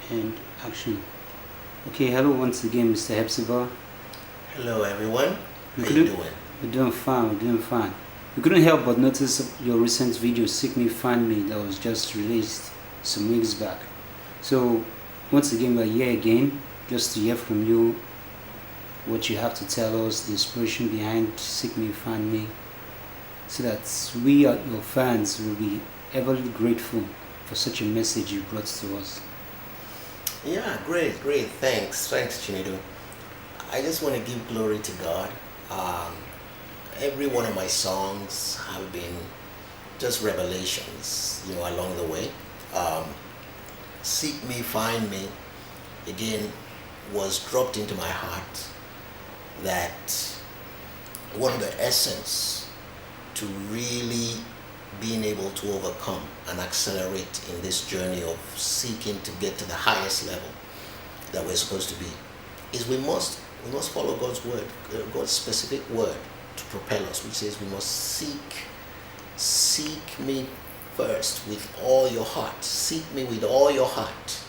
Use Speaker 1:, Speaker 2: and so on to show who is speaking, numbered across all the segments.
Speaker 1: And action. Okay, hello once again, Mr. Hephzibah.
Speaker 2: Hello everyone,
Speaker 1: We
Speaker 2: how you
Speaker 1: couldn't,
Speaker 2: doing?
Speaker 1: we're doing fine, we're doing fine. We couldn't help but notice your recent video, Seek Me, Find Me, that was just released some weeks back. So, once again, we're here again, just to hear from you what you have to tell us, the inspiration behind Seek Me, Find Me, so that we, your fans, will be ever grateful for such a message you brought to us.
Speaker 2: Yeah, great, thanks Chinedu. I just want to give glory to God. Every one of my songs have been just revelations, along the way. Seek Me, Find Me, again, was dropped into my heart that one of the essence to really being able to overcome and accelerate in this journey of seeking to get to the highest level that we're supposed to be is we must follow God's word, God's specific word to propel us, which says we must seek me first with all your heart. Seek me with all your heart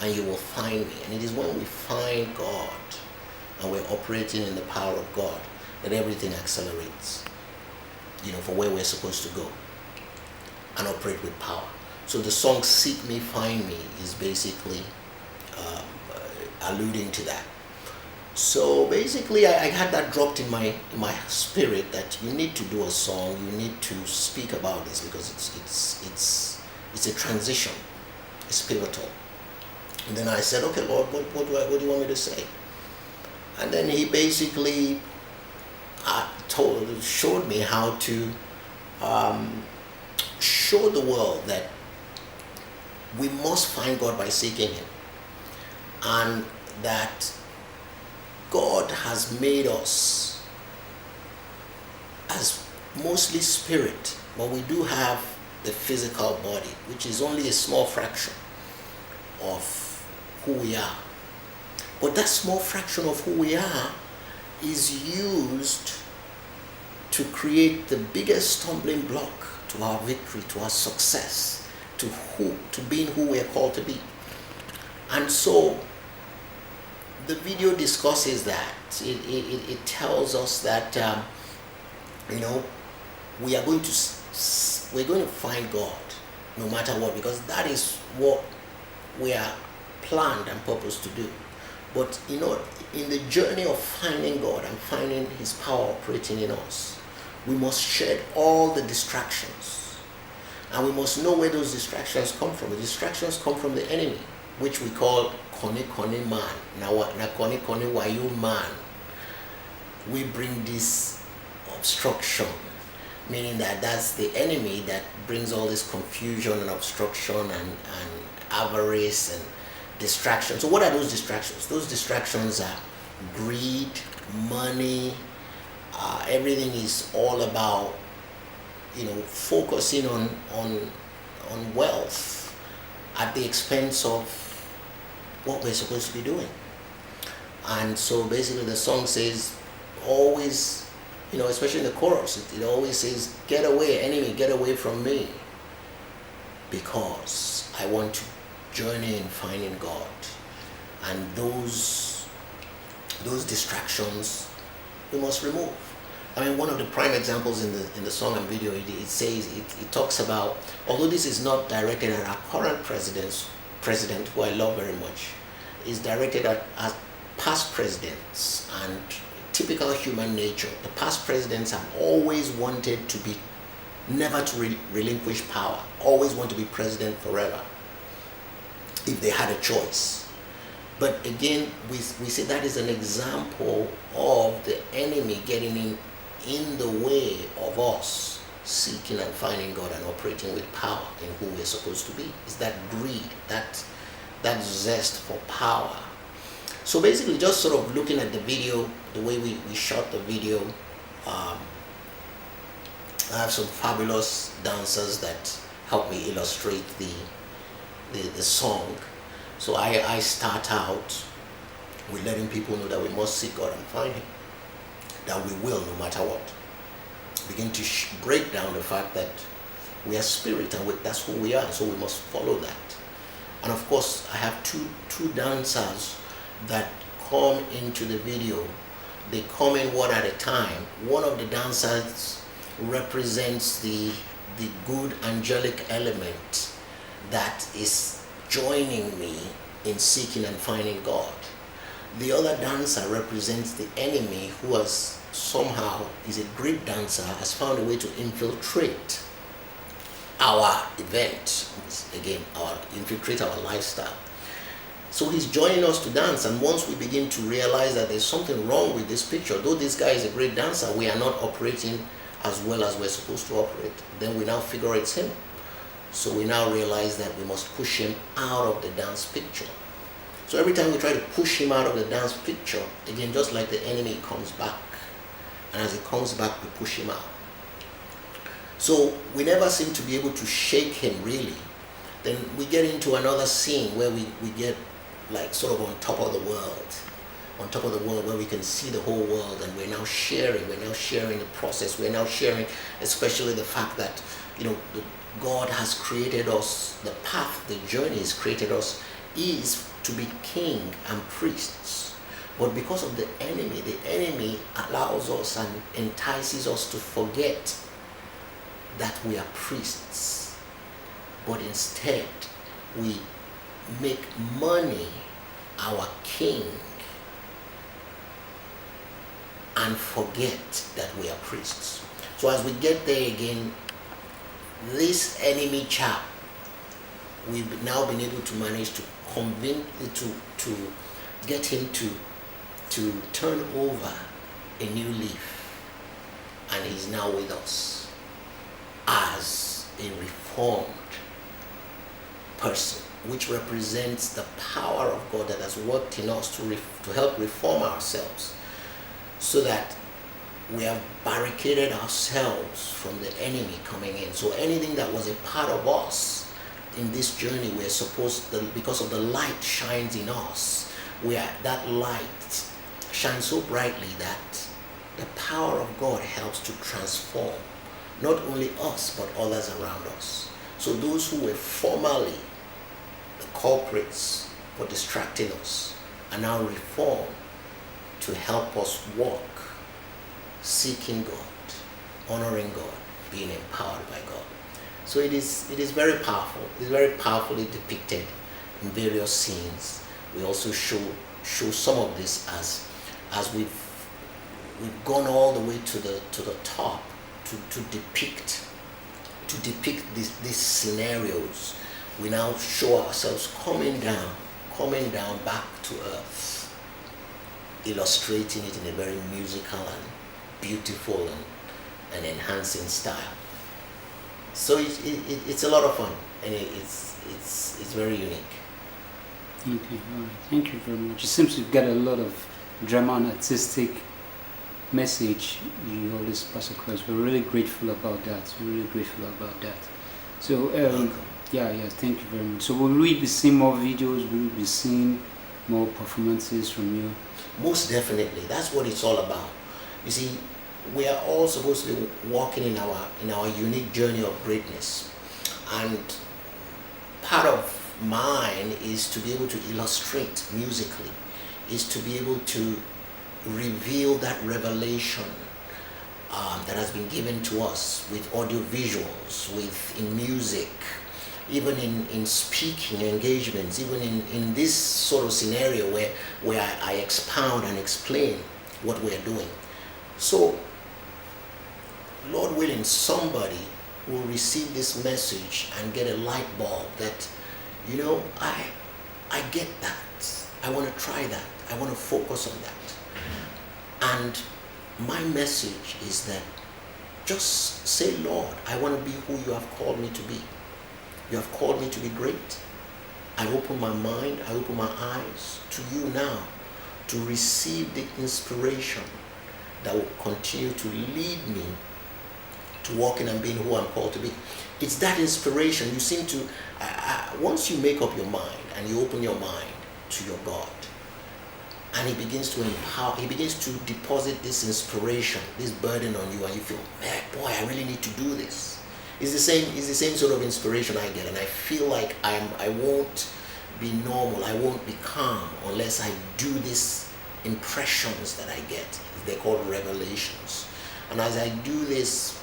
Speaker 2: and you will find me. And it is when we find God and we're operating in the power of God that everything accelerates, for where we're supposed to go and operate with power. So the song Seek Me, Find Me is basically alluding to that. So basically I had that dropped in my spirit that you need to do a song, you need to speak about this because it's a transition, it's pivotal. And then I said, okay Lord, what do you want me to say? And then he basically showed me how to show the world that we must find God by seeking him, and that God has made us as mostly spirit, but we do have the physical body, which is only a small fraction of who we are. But that small fraction of who we are is used to create the biggest stumbling block to our victory, to our success, to being who we are called to be. And so the video discusses that. It tells us that we're going to find God no matter what, because that is what we are planned and purposed to do. But in the journey of finding God and finding his power operating in us, we must shed all the distractions. And we must know where those distractions come from. The distractions come from the enemy, which we call Kone man. Now Kone Wayu man. We bring this obstruction, meaning that that's the enemy that brings all this confusion and obstruction and avarice and distraction. So what are those distractions? Those distractions are greed, money. Everything is all about focusing on wealth at the expense of what we're supposed to be doing. And so basically the song says always, especially in the chorus, it always says, get away, enemy, get away from me, because I want to journey in finding God. And those distractions we must remove. I mean, one of the prime examples in the song and video, it talks about, although this is not directed at our current president, who I love very much, is directed at past presidents and typical human nature. The past presidents have always wanted to be, never to relinquish power, always want to be president forever, if they had a choice. But again, we say that is an example of the enemy getting in the way of us seeking and finding God and operating with power in who we're supposed to be. It's that greed, that zest for power. So basically, just sort of looking at the video, the way we shot the video, I have some fabulous dancers that help me illustrate the song. So I start out with letting people know that we must seek God and find him, that we will no matter what. Begin to break down the fact that we are spirit and that's who we are, so we must follow that. And of course, I have two dancers that come into the video. They come in one at a time. One of the dancers represents the good angelic element that is joining me in seeking and finding God. The other dancer represents the enemy who has somehow is a great dancer, has found a way to infiltrate our event, again, infiltrate our lifestyle. So he's joining us to dance, and once we begin to realize that there's something wrong with this picture, though this guy is a great dancer, we are not operating as well as we're supposed to operate, then we now figure it's him. So we now realize that we must push him out of the dance picture. So every time we try to push him out of the dance picture, again, just like the enemy, comes back. And as he comes back, we push him out. So we never seem to be able to shake him really. Then we get into another scene where we get like sort of on top of the world, where we can see the whole world, and we're now sharing the process, we're now sharing especially the fact that, God has created us, the path, the journey He's created us is to be king and priests. But because of the enemy allows us and entices us to forget that we are priests. But instead, we make money our king and forget that we are priests. So as we get there again, this enemy chap, we've now been able to manage to convince, to get him to turn over a new leaf, and he's now with us as a reformed person, which represents the power of God that has worked in us to help reform ourselves, so that we have barricaded ourselves from the enemy coming in. So anything that was a part of us in this journey, we're supposed to, because of the light shines in us, that light shines so brightly that the power of God helps to transform not only us but others around us. So those who were formerly the culprits for distracting us are now reformed to help us walk, seeking God, honoring God, being empowered by God. So it is very powerful. It's very powerfully depicted in various scenes. We also show some of this as we've gone all the way to the top to depict these scenarios. We now show ourselves coming down back to earth, illustrating it in a very musical and beautiful and enhancing style. So it's a lot of fun, and it's very unique.
Speaker 1: Okay, all right. Thank you very much. It seems you've got a lot of drama and artistic message you always pass across. We're really grateful about that. So, yeah, thank you very much. So will we be seeing more videos? Will we be seeing more performances from you?
Speaker 2: Most definitely. That's what it's all about. You see, we are all supposed to be walking in our unique journey of greatness. And part of mine is to be able to illustrate musically, is to be able to reveal that revelation that has been given to us with audio visuals, in music, even in speaking engagements, even in this sort of scenario where I expound and explain what we're doing. So, Lord willing, somebody will receive this message and get a light bulb that, I get that. I want to try that. I want to focus on that. And my message is that just say, Lord, I want to be who you have called me to be. You have called me to be great. I open my mind, I open my eyes to you now to receive the inspiration that will continue to lead me to walking and being who I'm called to be. It's that inspiration. You seem to, once you make up your mind and you open your mind to your God, and He begins to empower, He begins to deposit this inspiration, this burden on you, and you feel, man, boy, I really need to do this. It's the same sort of inspiration I get, and I feel like I won't be normal. I won't be calm unless I do these impressions that I get. They're called revelations. And as I do this,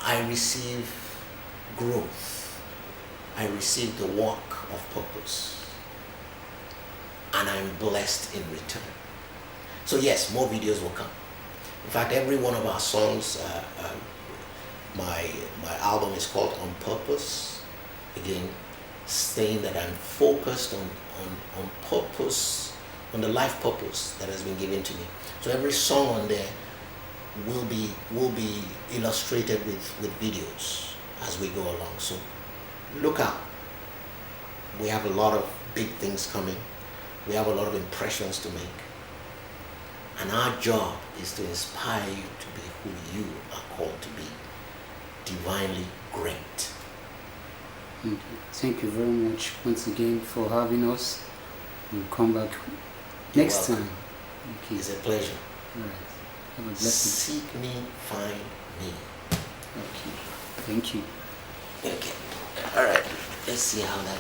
Speaker 2: I receive growth. I receive the work of purpose. And I'm blessed in return. So yes, more videos will come. In fact, every one of our songs, my album is called On Purpose. Again, saying that I'm focused on purpose, on the life purpose that has been given to me. So every song on there will be illustrated with videos as we go along. So look out. We have a lot of big things coming. We have a lot of impressions to make. And our job is to inspire you to be who you are called to be. Divinely great.
Speaker 1: Thank you very much once again for having us. We'll come back next time. Okay.
Speaker 2: It's a pleasure.
Speaker 1: All right. Have a blessed day.
Speaker 2: Seek me, find me.
Speaker 1: Okay. Thank you.
Speaker 2: Okay. All right. Let's see how that